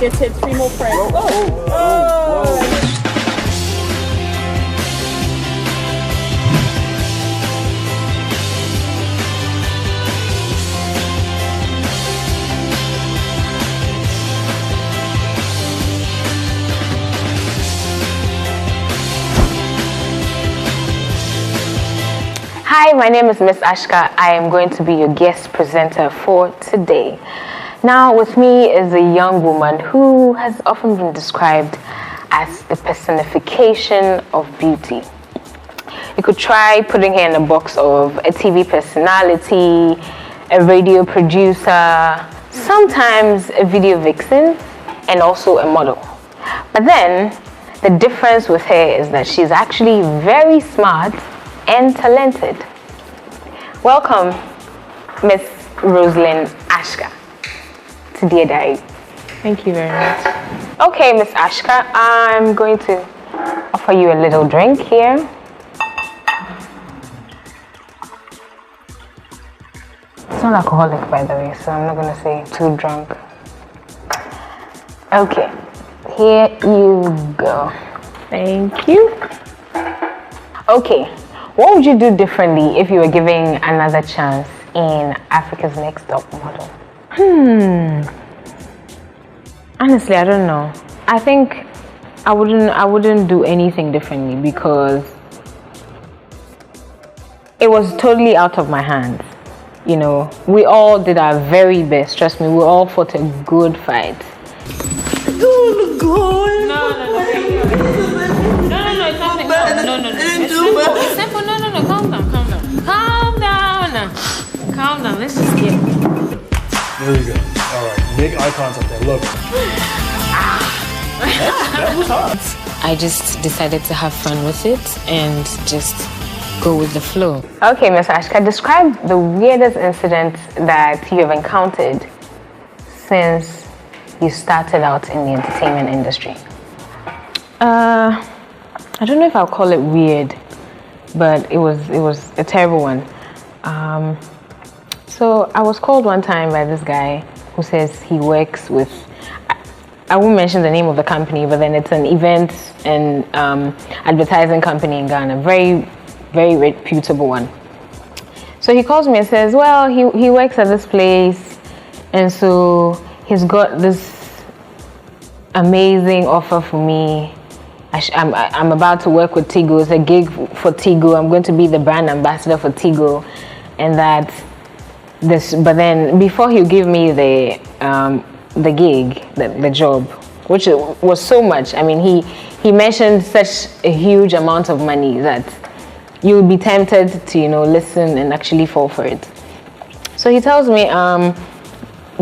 Just hit 3 more frames. Hi, my name is Miss Ashka. I am going to be your guest presenter for today. Now, with me is a young woman who has often been described as the personification of beauty. You could try putting her in a box of a TV personality, a radio producer, sometimes a video vixen, and also a model. But then, the difference with her is that she's actually very smart and talented. Welcome, Miss Roselyn Ashkar, to Dear Diary. Thank you very much. Okay, Miss Ashkar, I'm going to offer you a little drink here. It's not alcoholic, by the way, so I'm not going to say too drunk. Okay, here you go. Thank you. Okay, what would you do differently if you were given another chance in Africa's Next Top Model? Honestly, I don't know. I think I wouldn't do anything differently because it was totally out of my hands. You know, we all did our very best. Trust me, we all fought a good fight. Oh, God. No, it's nothing. No. It's simple. No. Calm down. Let's just get. There you go. All right. Make eye contact and look. That was hot. I just decided to have fun with it and just go with the flow. Okay, Ms. Ashka, describe the weirdest incident that you have encountered since you started out in the entertainment industry. I don't know if I'll call it weird, but it was a terrible one. So I was called one time by this guy who says he works with, I won't mention the name of the company, but then it's an event and advertising company in Ghana, very, very reputable one. So he calls me and says, well, he works at this place, and so he's got this amazing offer for me. I'm about to work with Tigo. It's a gig for Tigo. I'm going to be the brand ambassador for Tigo, and that this. But then before he'll give me the gig, the job, which was so much. I mean, he mentioned such a huge amount of money that you would be tempted to listen and actually fall for it. So he tells me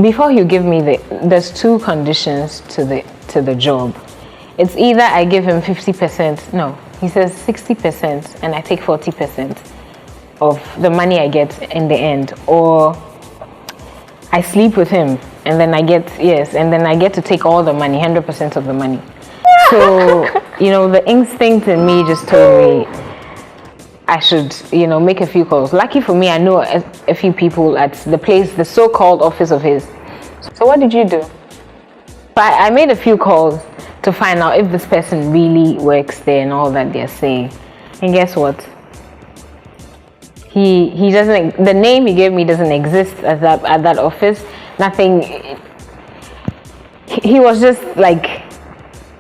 before he'll give me there's 2 conditions to the job. It's either I give him 50%, no, he says 60%, and I take 40% of the money I get in the end, or I sleep with him and then I get to take all the money, 100% of the money. So, the instinct in me just told me I should, make a few calls. Lucky for me, I know a few people at the place, the so-called office of his. So what did you do? I made a few calls to find out if this person really works there and all that they're saying. And guess what? He doesn't, the name he gave me doesn't exist at that office. Nothing. He was just like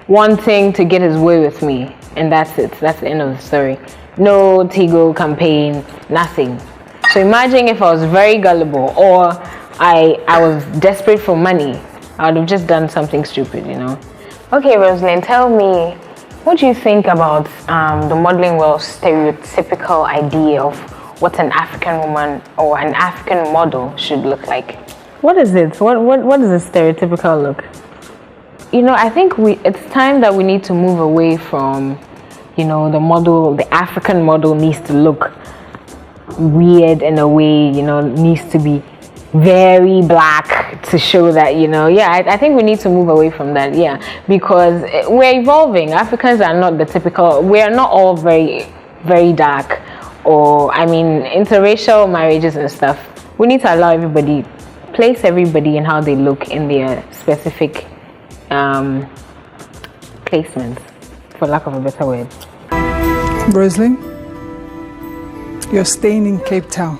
wanting to get his way with me, and that's it. That's the end of the story. No Tigo campaign, nothing. So imagine if I was very gullible or I was desperate for money, I would have just done something stupid, Okay, Roselyn, tell me, what do you think about the modeling world's stereotypical idea of what an African woman or an African model should look like? What is it? What is a stereotypical look? I think it's time that we need to move away from, the African model needs to look weird in a way, needs to be very black to show that, I think we need to move away from that, because we're evolving. Africans are not the typical, we are not all very, very dark, or, interracial marriages and stuff. We need to allow everybody, place everybody in how they look in their specific placements, for lack of a better word. Roselyn, you're staying in Cape Town.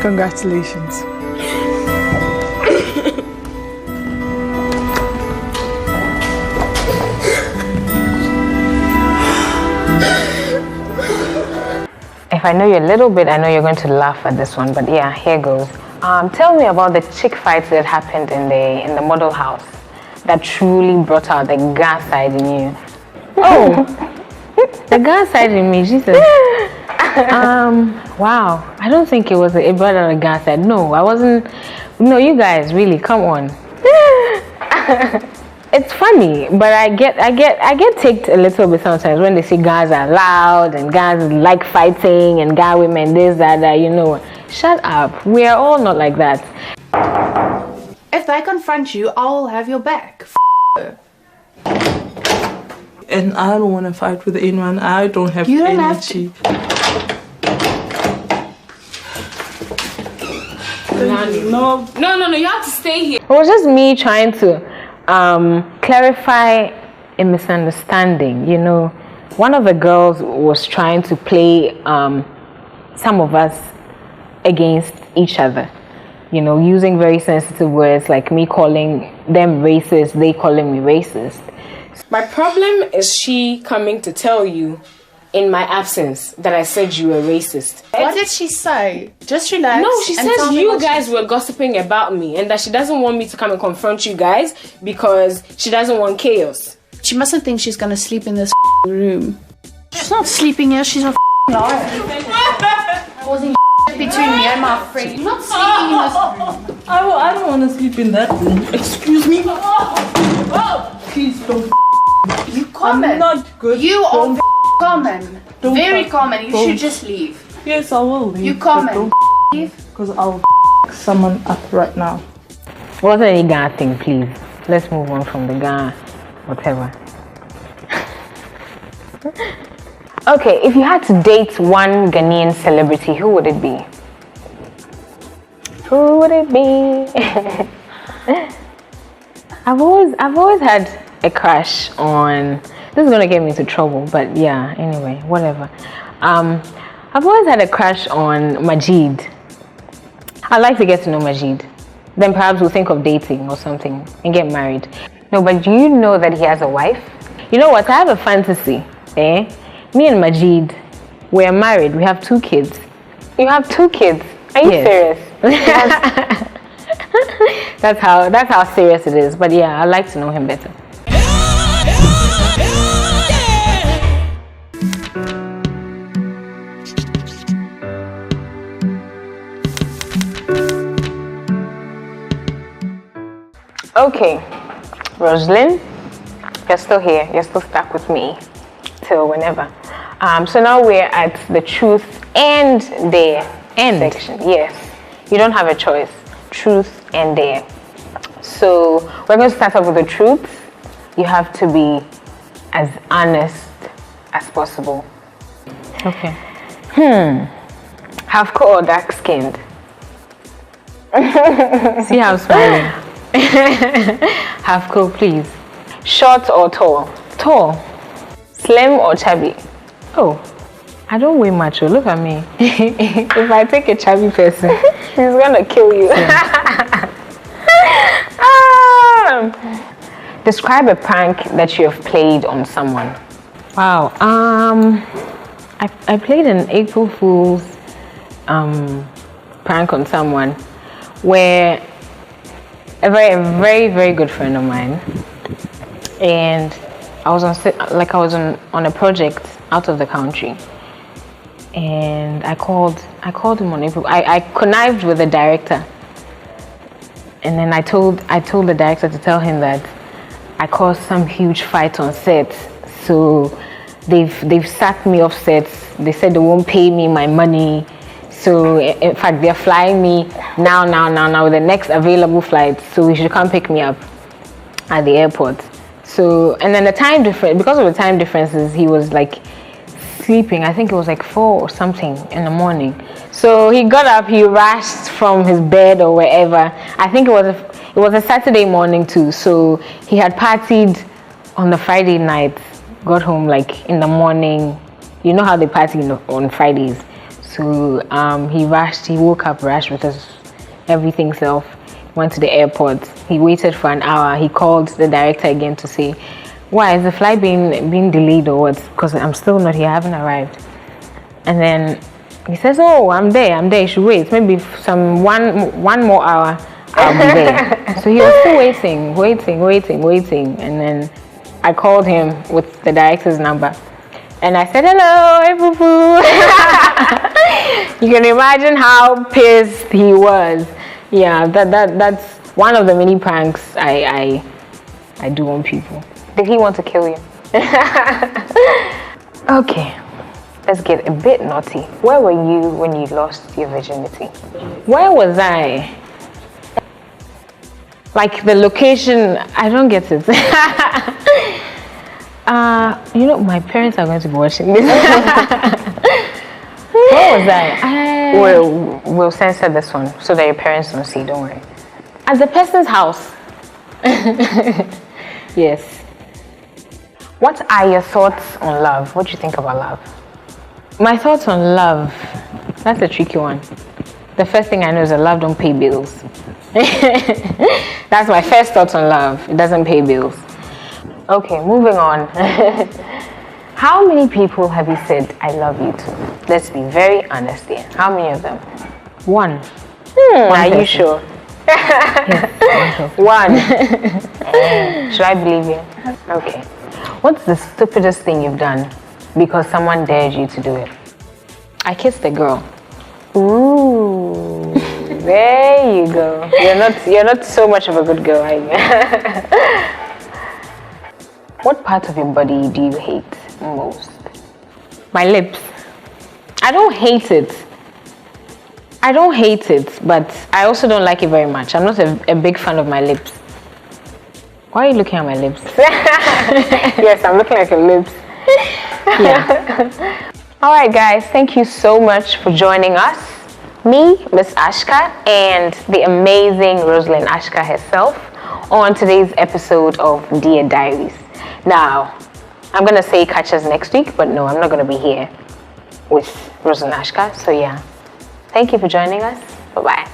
Congratulations. If I know you a little bit, I know you're going to laugh at this one, but yeah, here goes. Tell me about the chick fights that happened in the model house that truly brought out the guy side in you. Oh, the guy side in me, Jesus. Wow. I don't think it was it brought out a guy side. No, I wasn't. No, you guys, really, come on. It's funny, but I get ticked a little bit sometimes when they say guys are loud and guys like fighting and guy women this that. You know, shut up. We are all not like that. If they confront you, I'll have your back. And I don't want to fight with anyone. I don't have You don't have energy. No, you have to stay here. It was just me trying to clarify a misunderstanding. You know, one of the girls was trying to play some of us against each other. You know, using very sensitive words like me calling them racist, they calling me racist. My problem is she coming to tell you in my absence that I said you were racist. What did she say? Just relax. No, she says you guys were gossiping about me and that she doesn't want me to come and confront you guys because she doesn't want chaos. She mustn't think she's gonna sleep in this room. She's not sleeping here, she's a liar. Causing between me and my friend. You're not sleeping in this room. I don't want to sleep in that room. Excuse me. Please don't. You common. I'm not good. You are common. Don't Very fuck- common. You don't. should just leave. Yes, I will leave. You but common. don't Leave. because I'll someone up right now. Wasn't any guy thing, please. Let's move on from the guy, whatever. Okay, if you had to date one Ghanaian celebrity, who would it be? Who would it be? I've always had a crush on. This is gonna get me into trouble, but yeah. Anyway, whatever. I've always had a crush on Majid. I'd like to get to know Majid. Then perhaps we'll think of dating or something and get married. No, but do you know that he has a wife? You know what? I have a fantasy. Me and Majid, we're married. We have 2 kids. You have 2 kids. Are you Yes. serious? That's how serious it is. But yeah, I'd like to know him better. Okay, Roselyn, you're still here. You're still stuck with me till whenever. So now we're at the truth and dare section. Yes, you don't have a choice. Truth and dare. So we're going to start off with the truth. You have to be as honest as possible. Okay. Half color or dark skinned? See how I'm smiling. Half cool, please. Short or tall? Tall. Slim or chubby? Oh, I don't weigh much. Oh, look at me. If I take a chubby person, He's gonna kill you. Describe a prank that you have played on someone. wow. I played an April Fool's prank on someone where a very very good friend of mine, and I was on a project out of the country, and I called him on April. I connived with the director, and then I told the director to tell him that I caused some huge fight on set, so they've sacked me off set. They said they won't pay me my money. So in fact, they're flying me now with the next available flight. So he should come pick me up at the airport. So, and then the time difference, because of the time differences, he was like sleeping. I think it was like 4 or something in the morning. So he got up, he rushed from his bed or wherever. I think it it was a Saturday morning too, so he had partied on the Friday night, got home like in the morning. You know how they party on Fridays. So he woke up rushed with his everything self, went to the airport. He waited for an hour. He called the director again to say, why is the flight being delayed or what? Because I'm still not here, I haven't arrived. And then he says, oh, I'm there, you should wait. Maybe one more hour, I'll be there. So he was still waiting. And then I called him with the director's number. And I said, hello, hey, boo-boo. You can imagine how pissed he was. Yeah, that's one of the many pranks I do on people. Did he want to kill you? Okay, let's get a bit naughty. Where were you when you lost your virginity? Where was I? Like the location, I don't get it. You know, my parents are going to be watching this. Where was I? We'll censor this one so that your parents don't see, don't worry. At the person's house. Yes. What are your thoughts on love? What do you think about love? My thoughts on love, that's a tricky one. The first thing I know is that love don't pay bills. That's my first thoughts on love. It doesn't pay bills. Okay, moving on. How many people have you said I love you to? Let's be very honest here. How many of them? One. Are you sure? Yes, one. Should I believe you? Okay. What's the stupidest thing you've done because someone dared you to do it? I kissed a girl. Ooh, there you go. You're not so much of a good girl, are you? What part of your body do you hate most? My lips. I don't hate it, but I also don't like it very much. I'm not a big fan of my lips. Why are you looking at my lips? Yes, I'm looking at your lips. Yeah. Alright guys, thank you so much for joining us. Me, Miss Ashka, and the amazing Roselyn Ashkar herself on today's episode of Dear Diaries. Now, I'm going to say catch us next week, but no, I'm not going to be here with Roselyn Ashkar. So yeah, thank you for joining us. Bye-bye.